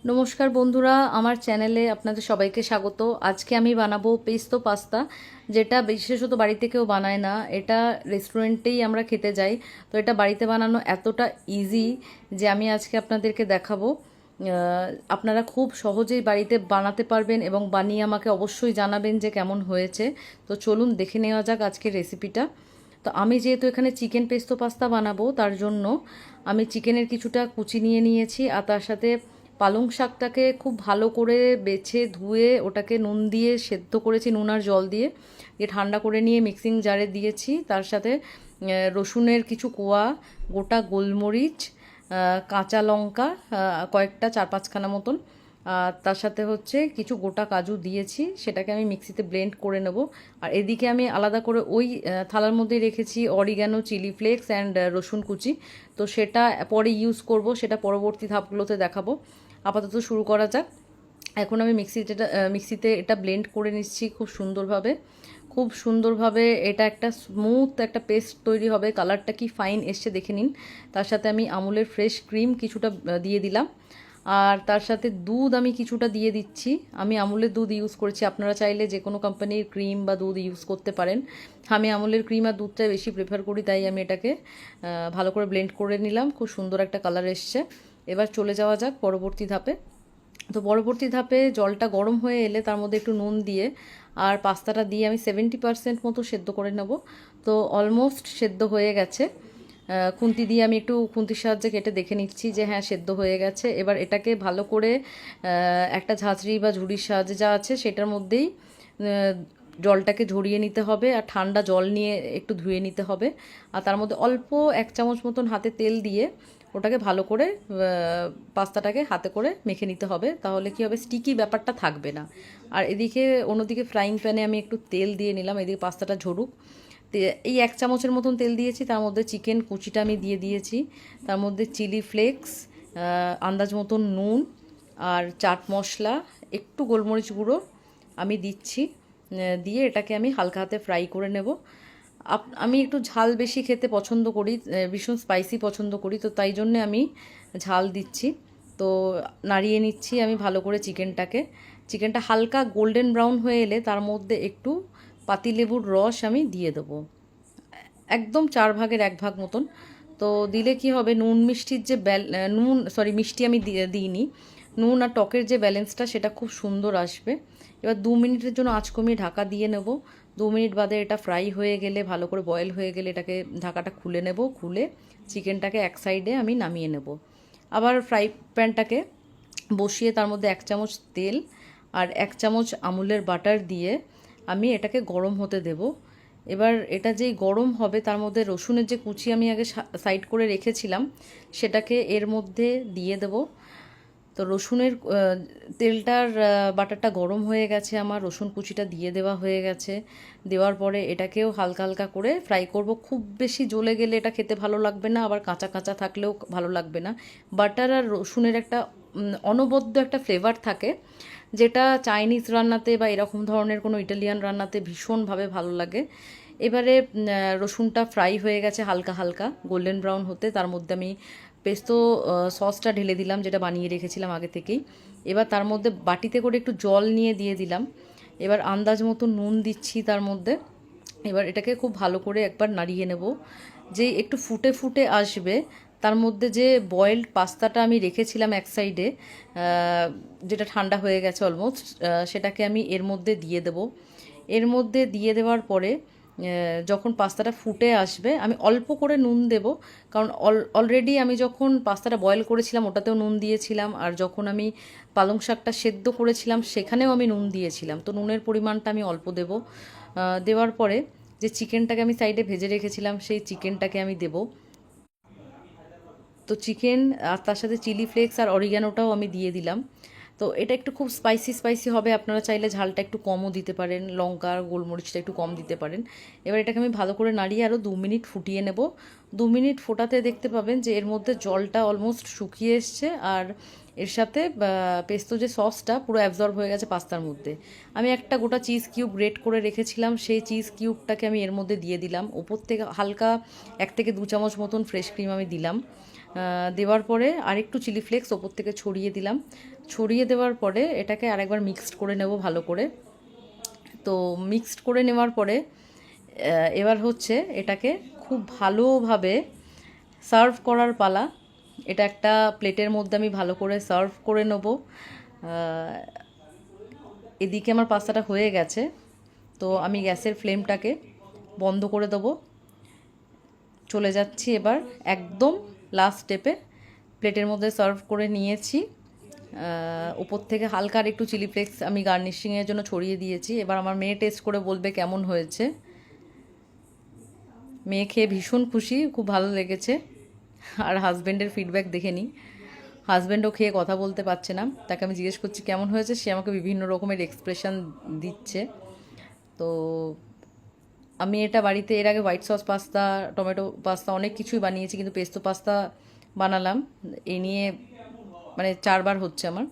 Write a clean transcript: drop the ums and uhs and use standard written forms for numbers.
নমস্কার বন্ধুরা, আমার চ্যানেলে আপনাদের সবাইকে স্বাগত। আজকে আমি বানাবো পেস্তো পাস্তা, যেটা বিশেষত বাড়িতে কেউ বানায় না। এটা রেস্টুরেন্টেই আমরা খেতে যাই। তো এটা বাড়িতে বানানো এতটা ইজি যে আমি আজকে আপনাদেরকে দেখাবো। আপনারা খুব সহজেই বাড়িতে বানাতে পারবেন এবং বানিয়ে আমাকে অবশ্যই জানাবেন যে কেমন হয়েছে। তো চলুন দেখে নেওয়া যাক আজকের রেসিপিটা। তো আমি যেহেতু এখানে চিকেন পেস্তো পাস্তা বানাবো, তার জন্য আমি চিকেনের কিছুটা কুচি নিয়ে নিয়েছি, আর তার সাথে পালং শাকটাকে খুব ভালো করে বেছে ধুয়ে ওটাকে নুন দিয়ে সেদ্ধ করেছি, নুন আর জল দিয়ে ঠান্ডা করে নিয়ে মিক্সিং জারে দিয়েছি। তার সাথে রসুনের কিছু কোয়া, গোটা গোলমরিচ, কাঁচা লঙ্কা কয়েকটা 4-5খানা মতন, তার সাথে হচ্ছে কিছু গোটা কাজু দিয়েছি। সেটাকে আমি মিক্সিতে ব্লেন্ড করে নেব। আর এদিকে আমি আলাদা করে ওই থালার মধ্যে রেখেছি অরিগ্যানো, চিলি ফ্লেক্স অ্যান্ড রসুন কুচি। তো সেটা পরে ইউজ করব, সেটা পরবর্তী ধাপগুলোতে দেখাবো। আপাতত শুরু করা যাক। এখন আমি মিক্সিতে এটা ব্লেন্ড করে নিচ্ছি খুব সুন্দরভাবে। এটা একটা স্মুথ একটা পেস্ট তৈরি হবে। কালারটা কি ফাইন এসছে দেখে নিন। তার সাথে আমি আমুলের ফ্রেশ ক্রিম কিছুটা দিয়ে দিলাম, আর তার সাথে দুধ আমি কিছুটা দিয়ে দিচ্ছি। আমি আমুলের দুধ ইউজ করেছি, আপনারা চাইলে যে কোনো কোম্পানির ক্রিম বা দুধ ইউজ করতে পারেন। আমি আমুলের ক্রিম আর দুধটা বেশি প্রেফার করি, তাই আমি এটাকে ভালো করে ব্লেন্ড করে নিলাম। খুব সুন্দর একটা কালার এসছে। এবার চলে যাওয়া যাক পরবর্তী ধাপে। তো পরবর্তী ধাপে জলটা গরম হয়ে এলে তার মধ্যে একটু নুন দিয়ে আর পাস্তাটা দিয়ে আমি 70% মতো সেদ্ধ করে নেব। তো অলমোস্ট সেদ্ধ হয়ে গেছে। খুন্তি দিয়ে আমি একটু খুন্তির সাহায্যে কেটে দেখে নিচ্ছি যে হ্যাঁ, সেদ্ধ হয়ে গেছে। এবার এটাকে ভালো করে একটা ঝাঁঝরি বা ঝুড়ির সাহায্যে যা আছে সেটার মধ্যেই জলটাকে ঝরিয়ে নিতে হবে, আর ঠান্ডা জল নিয়ে একটু ধুয়ে নিতে হবে। আর তার মধ্যে অল্প 1 চামচ মতন হাতে তেল দিয়ে ওটাকে ভালো করে পাস্তাটাকে হাতে করে মেখে নিতে হবে। তাহলে কি হবে, স্টিকি ব্যাপারটা থাকবে না। আর এদিকে অন্যদিকে ফ্রাইং প্যানে আমি একটু তেল দিয়ে নিলাম, এদিকে পাস্তাটা ঝরুক। এই 1 চামচের মতন তেল দিয়েছি, তার মধ্যে চিকেন কুচিটা আমি দিয়ে দিয়েছি। তার মধ্যে চিলি ফ্লেক্স, আন্দাজ মতন নুন, আর চাট মশলা, একটু গোলমরিচ গুঁড়ো আমি দিচ্ছি। দিয়ে এটাকে আমি হালকা হাতে ফ্রাই করে নেব। আমি একটু ঝাল বেশি খেতে পছন্দ করি, ভীষণ স্পাইসি পছন্দ করি, তো তাই জন্যে আমি ঝাল দিচ্ছি। তো নাড়িয়ে নিচ্ছি আমি ভালো করে চিকেনটা হালকা গোল্ডেন ব্রাউন হয়ে এলে তার মধ্যে একটু পাতিলেবুর রস আমি দিয়ে দেবো, একদম 1/4 মতন। তো দিলে কি হবে, নুন মিষ্টির যে মিষ্টি আমি দিইনি। নুন আর টকের যে ব্যালেন্সটা সেটা খুব সুন্দর আসবে। এবার 2 মিনিটের জন্য আঁচ কমিয়ে ঢাকা দিয়ে নেব। 2 মিনিট বাদে এটা ফ্রাই হয়ে গেলে, ভালো করে বয়েল হয়ে গেলে এটাকে ঢাকাটা খুলে নেব। খুলে চিকেনটাকে এক সাইডে আমি নামিয়ে নেব। আবার ফ্রাই প্যানটাকে বসিয়ে তার মধ্যে 1 চামচ তেল আর 1 চামচ আমুলের বাটার দিয়ে আমি এটাকে গরম হতে দেব। এবার এটা যেই গরম হবে তার মধ্যে রসুনের যে কুচি আমি আগে সাইড করে রেখেছিলাম সেটাকে এর মধ্যে দিয়ে দেব। তো রসুনের তেলটার বাটারটা গরম হয়ে গেছে, আমার রসুন কুচিটা দিয়ে দেওয়া হয়ে গেছে। দেওয়ার পরে এটাকেও হালকা হালকা করে ফ্রাই করব। খুব বেশি জ্বলে গেলে এটা খেতে ভালো লাগবে না, আবার কাঁচা কাঁচা থাকলেও ভালো লাগবে না। বাটার আর রসুনের একটা অনবদ্য একটা ফ্লেভার থাকে, যেটা চাইনিজ রান্নাতে বা এরকম ধরনের কোনো ইটালিয়ান রান্নাতে ভীষণভাবে ভালো লাগে। এবারে রসুনটা ফ্রাই হয়ে গেছে হালকা হালকা গোল্ডেন ব্রাউন হতে, তার মধ্যে আমি পেস্তো সসটা ঢেলে দিলাম, যেটা বানিয়ে রেখেছিলাম আগে থেকেই। এবার তার মধ্যে বাটিতে করে একটু জল নিয়ে দিয়ে দিলাম। এবার আন্দাজ মতো নুন দিচ্ছি তার মধ্যে। এবার এটাকে খুব ভালো করে একবার নাড়িয়ে নেব। যে একটু ফুটে ফুটে আসবে তার মধ্যে যে বয়েলড পাস্তাটা আমি রেখেছিলাম এক সাইডে, যেটা ঠান্ডা হয়ে গেছে অলমোস্ট, সেটাকে আমি এর মধ্যে দিয়ে দেব। এর মধ্যে দিয়ে দেওয়ার পরে যখন পাস্তাটা ফুটে আসবে আমি অল্প করে নুন দেব, কারণ অলরেডি আমি যখন পাস্তাটা বয়েল করেছিলাম ওটাতেও নুন দিয়েছিলাম, আর যখন আমি পালং শাকটা সেদ্ধ করেছিলাম সেখানেও আমি নুন দিয়েছিলাম। তো নুনের পরিমাণটা আমি অল্প দেব। দেওয়ার পরে যে চিকেনটাকে আমি সাইডে ভেজে রেখেছিলাম সেই চিকেনটাকে আমি দেব। তো চিকেন আর তার সাথে চিলি ফ্লেক্স আর অরিগ্যানোটাও আমি দিয়ে দিলাম। তো এটা একটু খুব স্পাইসি স্পাইসি হবে, আপনারা চাইলে ঝালটা একটু কমও দিতে পারেন, লঙ্কা আর গোলমরিচটা একটু কম দিতে পারেন। এবার এটাকে আমি ভালো করে নাড়িয়ে আরও 2 মিনিট ফুটিয়ে নেব। 2 মিনিট ফোটাতে দেখতে পাবেন যে এর মধ্যে জলটা অলমোস্ট শুকিয়ে এসছে, আর এর সাথে পেস্তো যে সসটা পুরো অ্যাবজর্ব হয়ে গেছে পাস্তার মধ্যে। আমি একটা গোটা চিজ কিউব গ্রেট করে রেখেছিলাম, সেই চিজ কিউবটাকে আমি এর মধ্যে দিয়ে দিলাম। ওপর থেকে হালকা 1 থেকে 2 চামচ মতন ফ্রেশ ক্রিম আমি দিলাম। দেওয়ার পরে আরেকটু চিলি ফ্লেক্স ওপর থেকে ছড়িয়ে দিলাম। ছড়িয়ে দেওয়ার পরে এটাকে আরেকবার মিক্সড করে নেব ভালো করে। তো মিক্সড করে নেওয়ার পরে এবার হচ্ছে এটাকে খুব ভালোভাবে সার্ভ করার পালা। এটা একটা প্লেটের মধ্যে আমি ভালো করে সার্ভ করে নেব। এদিকে আমার পাস্তাটা হয়ে গেছে, তো আমি গ্যাসের ফ্লেমটাকে বন্ধ করে দেবো। চলে যাচ্ছি এবার একদম লাস্ট স্টেপে। প্লেটের মধ্যে সার্ভ করে নিয়েছি। উপর থেকে হালকা আর একটু চিলি ফ্লেক্স আমি গার্নিশিংয়ের জন্য ছড়িয়ে দিয়েছি। এবার আমার মেয়ে টেস্ট করে বলবে কেমন হয়েছে। মেয়ে খেয়ে ভীষণ খুশি, খুব ভালো লেগেছে। আর হাজব্যান্ডের ফিডব্যাক দেখে নিই। হাজব্যান্ডও খেয়ে কথা বলতে পারছে না, তাকে আমি জিজ্ঞেস করছি কেমন হয়েছে, সে আমাকে বিভিন্ন রকমের এক্সপ্রেশন দিচ্ছে। তো আমি এটা বাড়িতে এর আগে white sauce pasta, tomato pasta অনেক কিছুই বানিয়েছি, কিন্তু পেস্তো পাস্তা বানালাম। এই নিয়ে মানে 4বার হচ্ছে আমার।